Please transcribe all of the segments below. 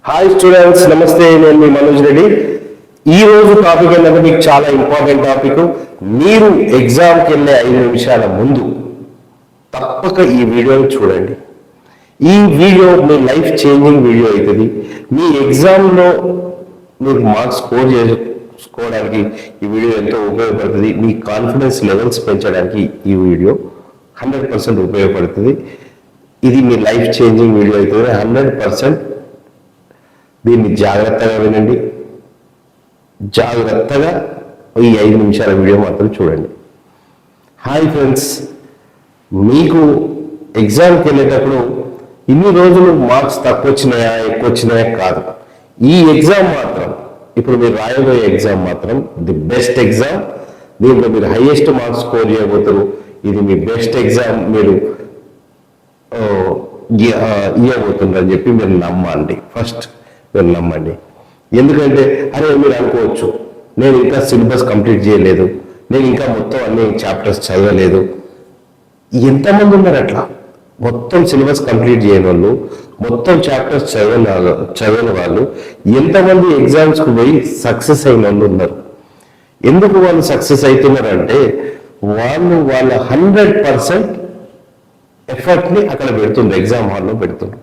Hi students, నమస్తే. నేను మీ మనోజ్ రెడ్డి. ఈ రోజు టాపిక్ ఏంటంటే మీకు చాలా ఇంపార్టెంట్ టాపిక్. మీరు ఎగ్జామ్కి వెళ్ళే 5 నిమిషాల ముందు తప్పక ఈ వీడియోని చూడండి. ఈ వీడియో మీ లైఫ్ చేంజింగ్ వీడియో అవుతుంది. మీ ఎగ్జామ్లో మీరు మార్క్స్ స్కోర్ చేసుకోవడానికి ఈ వీడియో ఎంతో ఉపయోగపడుతుంది. మీ కాన్ఫిడెన్స్ లెవెల్స్ పెంచడానికి ఈ వీడియో 100% ఉపయోగపడుతుంది. ఇది మీ లైఫ్ చేంజింగ్ వీడియో అవుతుంది. 100% దీన్ని జాగ్రత్తగా వినండి. జాగ్రత్తగా ఈ 5 నిమిషాల వీడియో మాత్రం చూడండి. హాయ్ ఫ్రెండ్స్, మీకు ఎగ్జామ్కి వెళ్ళేటప్పుడు ఇన్ని రోజులు మార్క్స్ తక్కువ వచ్చినాయా ఎక్కువ వచ్చినాయా కాదు. ఈ ఎగ్జామ్ మాత్రం, ఇప్పుడు మీరు రాయబోయే ఎగ్జామ్ మాత్రం ది బెస్ట్ ఎగ్జామ్. దీంట్లో మీరు హైయెస్ట్ మార్క్స్ స్కోర్ చేయబోతారు. ఇది మీ బెస్ట్ ఎగ్జామ్ మీరు ఇవ్వబోతుందని చెప్పి మీరు నమ్మండి. ఫస్ట్ మీరు నమ్మండి. ఎందుకంటే మీరు అనుకోవచ్చు, నేను ఇంకా సిలబస్ కంప్లీట్ చేయలేదు, నేను ఇంకా మొత్తం అన్ని చాప్టర్స్ చదవలేదు. ఎంతమంది ఉన్నారు అట్లా? మొత్తం సిలబస్ కంప్లీట్ చేయని వాళ్ళు, మొత్తం చాప్టర్స్ చదవని వాళ్ళు ఎంతమంది ఎగ్జామ్స్కి పోయి సక్సెస్ అయిన వాళ్ళు ఉన్నారు. ఎందుకు వాళ్ళు సక్సెస్ అవుతున్నారంటే వాళ్ళు వాళ్ళ 100% ఎఫర్ట్ని అక్కడ పెడుతుండ్రు, ఎగ్జామ్ హాల్లో పెడుతుండ్రు.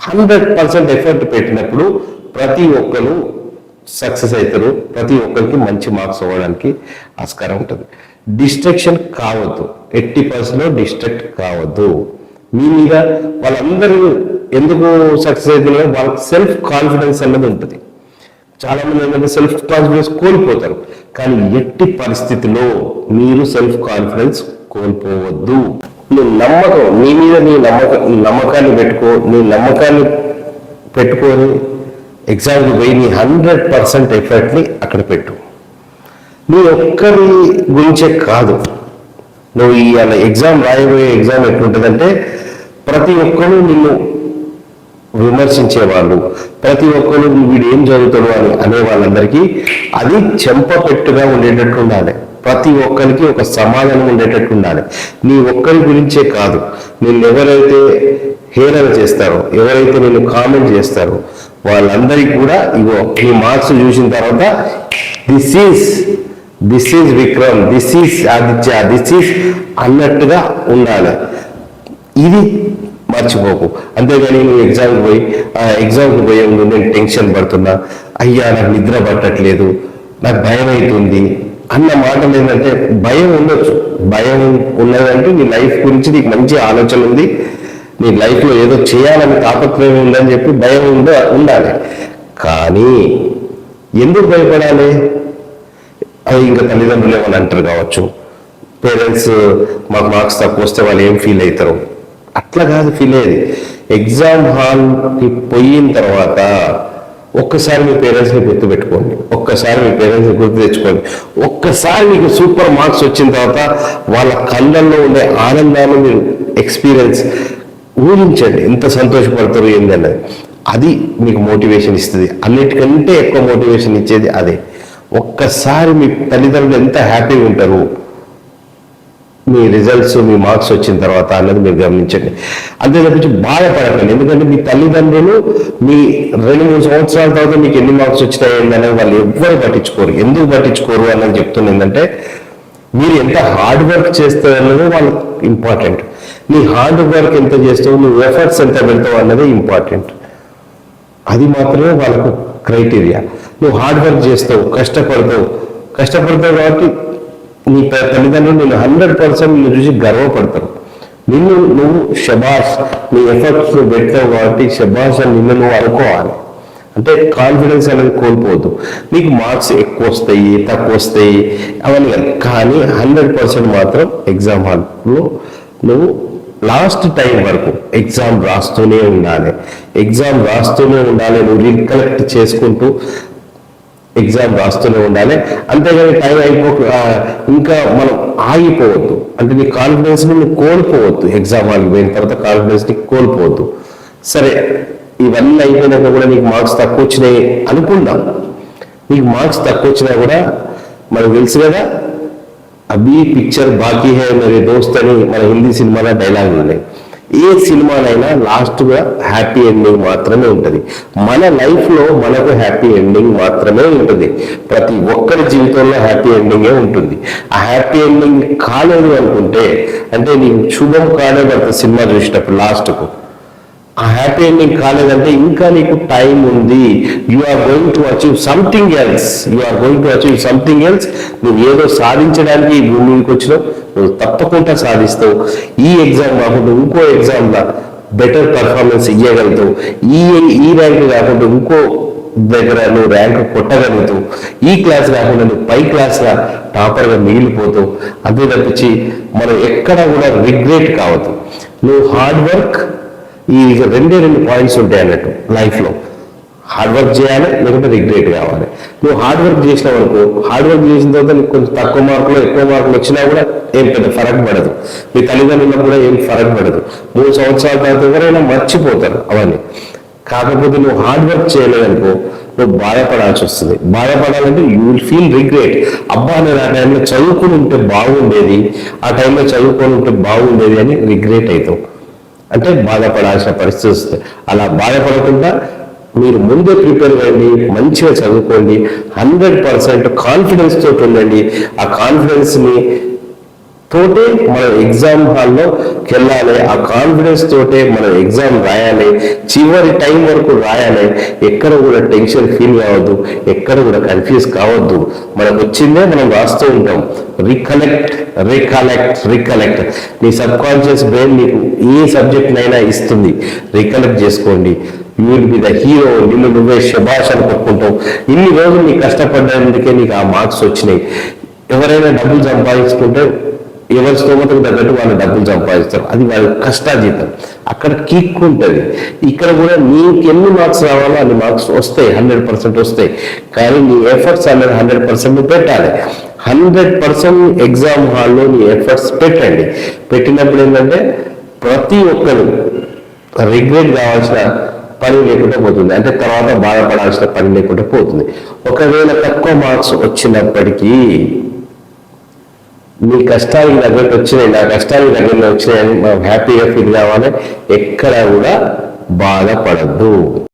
100% ఎఫర్ట్ పెట్టినప్పుడు ప్రతి ఒక్కరు సక్సెస్ అవుతారు. ప్రతి ఒక్కరికి మంచి మార్క్స్ అవ్వడానికి ఆస్కారం ఉంటుంది. డిస్ట్రక్షన్ కావద్దు, 80% డిస్ట్రాక్ట్ కావద్దు. మీ మీద వాళ్ళందరూ ఎందుకు సక్సెస్ అవుతున్నారు, వాళ్ళకి సెల్ఫ్ కాన్ఫిడెన్స్ అన్నది ఉంటుంది. చాలా మంది ఏంటంటే సెల్ఫ్ కాన్ఫిడెన్స్ కోల్పోతారు. కానీ ఎట్టి పరిస్థితిలో మీరు సెల్ఫ్ కాన్ఫిడెన్స్ కోల్పోవద్దు. నీ నమ్మకం, నీ మీద నీ నమ్మకాన్ని పెట్టుకొని ఎగ్జామ్కి పోయి నీ 100% ఎఫర్ట్ని అక్కడ పెట్టు. నీ ఒక్కరి గురించే కాదు, నువ్వు ఇవాళ ఎగ్జామ్ రాయబోయే ఎగ్జామ్ ఎట్లుంటుందంటే ప్రతి ఒక్కరు నిన్ను విమర్శించేవాళ్ళు, ప్రతి ఒక్కరు వీడు ఏం చదువుతాడు అని అనే వాళ్ళందరికీ అది చెంపపెట్టుగా ఉండేటట్టు ఉండాలి. ప్రతి ఒక్కరికి ఒక సమాధానం ఉండేటట్టు ఉండాలి. నీ ఒక్కరి గురించే కాదు, నిన్ను ఎవరైతే హేళన చేస్తారో, ఎవరైతే నిన్ను కామెంట్ చేస్తారో వాళ్ళందరికీ కూడా ఇగో ఈ మార్క్స్ చూసిన తర్వాత this is Vikram, this is Aditya, this is అన్నట్టుగా ఉండాలి. ఇది మర్చిపోకు. అంతేగాని నువ్వు ఎగ్జామ్కి పోయే ముందు నేను టెన్షన్ పడుతున్నా, అయ్యా నాకు నిద్ర పట్టట్లేదు, నాకు భయం అవుతుంది అన్న మాటలు ఏంటంటే భయం ఉండొచ్చు. భయం ఉన్నదంటే నీ లైఫ్ గురించి నీకు మంచి ఆలోచన ఉంది, నీ లైఫ్లో ఏదో చేయాలని తాపత్రయం ఉందని చెప్పి భయం ఉండాలి. కానీ ఎందుకు భయపడాలి? అది ఇంకా తల్లిదండ్రులు ఏమని అంటారు కావచ్చు, పేరెంట్స్ మాకు మార్క్స్ తక్కువ వస్తే వాళ్ళు ఏం ఫీల్ అవుతారు, అట్లా కాదు ఫీల్ అయ్యేది. ఎగ్జామ్ హాల్కి పోయిన తర్వాత ఒక్కసారి మీ పేరెంట్స్ని గుర్తుపెట్టుకోండి, ఒక్కసారి మీ పేరెంట్స్ని గుర్తు తెచ్చుకోండి. ఒక్కసారి మీకు సూపర్ మార్క్స్ వచ్చిన తర్వాత వాళ్ళ కళ్ళల్లో ఉండే ఆనందాన్ని మీరు ఎక్స్పీరియన్స్ ఊహించండి, ఎంత సంతోషపడతారు ఏంటన్నది. అది మీకు మోటివేషన్ ఇస్తుంది. అన్నిటికంటే ఎక్కువ మోటివేషన్ ఇచ్చేది అదే. ఒక్కసారి మీ తల్లిదండ్రులు ఎంత హ్యాపీగా ఉంటారు మీ రిజల్ట్స్, మీ మార్క్స్ వచ్చిన తర్వాత అన్నది మీరు గమనించండి. అంతే తప్పించి బాధపడకండి. ఎందుకంటే మీ తల్లిదండ్రులు మీ 2-3 సంవత్సరాల తర్వాత మీకు ఎన్ని మార్క్స్ వచ్చినాయి అనేది వాళ్ళు ఎవ్వరు పట్టించుకోరు. ఎందుకు పట్టించుకోరు అన్నది చెప్తుంది. ఏంటంటే మీరు ఎంత హార్డ్ వర్క్ చేస్తారు అన్నది వాళ్ళకి ఇంపార్టెంట్. నీ హార్డ్ వర్క్ ఎంత చేస్తావు, నువ్వు ఎఫర్ట్స్ ఎంత పెడతావు అన్నది ఇంపార్టెంట్. అది మాత్రమే వాళ్ళకు క్రైటీరియా. నువ్వు హార్డ్ వర్క్ చేస్తావు, కష్టపడతావు కాబట్టి నీ తల్లిదండ్రులు నేను 100% నిన్ను చూసి గర్వపడతారు. నువ్వు శబాష్, నీ ఎఫర్ట్స్ నువ్వు పెట్టావు కాబట్టి శబాష్ అని నిన్ను నువ్వు అనుకోవాలి. అంటే కాన్ఫిడెన్స్ అనేది కోల్పోవద్దు. నీకు మార్క్స్ ఎక్కువ వస్తాయి తక్కువ వస్తాయి అవన్నీ, కానీ 100% మాత్రం ఎగ్జామ్ హాల్లో నువ్వు లాస్ట్ టైం వరకు ఎగ్జామ్ రాస్తూనే ఉండాలి. నువ్వు రీకలెక్ట్ చేసుకుంటూ ఎగ్జామ్ రాస్తూనే ఉండాలి. అంతేగాని టైం ఇంకా మనం ఆగిపోవద్దు. అంటే నీ కాన్ఫిడెన్స్ని నువ్వు కోల్పోవద్దు. ఎగ్జామ్ హాల్కి పోయిన తర్వాత కాన్ఫిడెన్స్ని కోల్పోవద్దు. సరే, ఇవన్నీ అయిపోయినాక కూడా నీకు మార్క్స్ తక్కువ వచ్చినాయి అనుకుందాం. నీకు మార్క్స్ తక్కువ వచ్చినా కూడా మనకు తెలుసు కదా, అభి పిక్చర్ బాకీ హై మేరే దోస్త్ అని మన హిందీ సినిమాలో డైలాగ్ ఉన్నాయి. ఏ సినిమానైనా లాస్ట్గా హ్యాపీ ఎండింగ్ మాత్రమే ఉంటుంది. మన లైఫ్లో మనకు హ్యాపీ ఎండింగ్ మాత్రమే ఉంటుంది. ప్రతి ఒక్కరి జీవితంలో హ్యాపీ ఎండింగే ఉంటుంది. ఆ హ్యాపీ ఎండింగ్ కాలేదు అనుకుంటే, అంటే నీకు శుభం కాలేదు అంత సినిమా చూసినప్పుడు లాస్ట్కు ఆ హ్యాపీ ఎండింగ్ కాలేదంటే ఇంకా నీకు టైం ఉంది. You are going to achieve something else. నువ్వు ఏదో సాధించడానికి ఈ భూమి మీదకి వచ్చినావు, నువ్వు తప్పకుండా సాధిస్తావు. ఈ ఎగ్జామ్ కాకుండా ఇంకో ఎగ్జామ్లో బెటర్ పర్ఫార్మెన్స్ ఇవ్వగలుగుతావు. ఈ ర్యాంక్ కాకుండా ఇంకో దగ్గర నువ్వు ర్యాంక్ కొట్టగలుగుతావు. ఈ క్లాస్ కాకుండా నువ్వు పై క్లాస్గా టాపర్గా మిగిలిపోతావు. అంతే తప్పించి మనం ఎక్కడ కూడా రిగ్రెట్ కావద్దు. నువ్వు హార్డ్ వర్క్, ఈ రెండు పాయింట్స్ ఉంటాయి అన్నట్టు లైఫ్లో. హార్డ్ వర్క్ చేయాలి, లేకుంటే రిగ్రెట్ కావాలి. నువ్వు హార్డ్ వర్క్ చేసినావు అనుకో, హార్డ్ వర్క్ చేసిన తర్వాత నీకు కొంచెం తక్కువ మార్కులు ఎక్కువ మార్కులు వచ్చినా కూడా ఏం పెద్ద ఫరక్ పడదు. మీ తల్లిదండ్రులకు కూడా ఏం ఫరక్ పడదు. 3 సంవత్సరాల తర్వాత ఎవరైనా మర్చిపోతారు అవన్నీ. కాకపోతే నువ్వు హార్డ్ వర్క్ చేయలేదనుకో, నువ్వు బాధపడాల్సి వస్తుంది. బాధపడాలంటే యూ విల్ ఫీల్ రిగ్రెట్. అబ్బా నేను ఆ టైంలో చదువుకుని ఉంటే బాగుండేది, అని రిగ్రెట్ అవుతావు. అంటే బాధపడాల్సిన పరిస్థితి వస్తుంది. అలా బాధపడకుండా మీరు ముందే ప్రిపేర్ అయ్యండి, మంచిగా చదువుకోండి, 100% కాన్ఫిడెన్స్ తోటి ఉండండి. ఆ కాన్ఫిడెన్స్ని తోటే మనం ఎగ్జామ్ హాల్లోకి వెళ్ళాలి. ఆ కాన్ఫిడెన్స్ తోటే మనం ఎగ్జామ్ రాయాలి, చివరి టైం వరకు రాయాలి. ఎక్కడ కూడా టెన్షన్ ఫీల్ కావద్దు, ఎక్కడ కూడా కన్ఫ్యూజ్ కావద్దు. మనకు వచ్చిందే మనం రాస్తూ ఉంటాం. రికలెక్ట్. నీ సబ్ కాన్షియస్ బ్రెయిన్ నీకు ఏ సబ్జెక్ట్నైనా ఇస్తుంది. రికలెక్ట్ చేసుకోండి. You will be the hero. నిన్ను నువ్వే శభాష్ అని కొట్టుకుంటావు. ఇన్ని రోజులు నీ కష్టపడ్డందుకే నీకు ఆ మార్క్స్ వచ్చినాయి. ఎవరైనా డబ్బులు సంపాదించుకుంటే ఎవరి స్తోమతకు తగ్గట్టు వాళ్ళు డబ్బులు సంపాదిస్తారు. అది వాళ్ళ కష్టాజీతం. అక్కడ కిక్ ఉంటుంది. ఇక్కడ కూడా నీకు ఎన్ని మార్క్స్ రావాలో అన్ని మార్క్స్ వస్తాయి, 100% వస్తాయి. కానీ నీ ఎఫర్ట్స్ 100% పెట్టాలి. 100% ఎగ్జామ్ హాల్లో నీ ఎఫర్ట్స్ పెట్టండి. పెట్టినప్పుడు ఏంటంటే ప్రతి ఒక్కరు రిగ్రెట్ కావాల్సిన పని లేకుండా పోతుంది. అంటే తర్వాత బాధపడాల్సిన పని లేకుండా పోతుంది. ఒకవేళ తక్కువ మార్క్స్ వచ్చినప్పటికీ మీ కష్టానికి తగ్గట్టు వచ్చినాయి, నా కష్టానికి తగ్గట్టు వచ్చినాయని మనం హ్యాపీగా ఫీల్ కావాలి. ఎక్కడ కూడా బాధపడద్దు.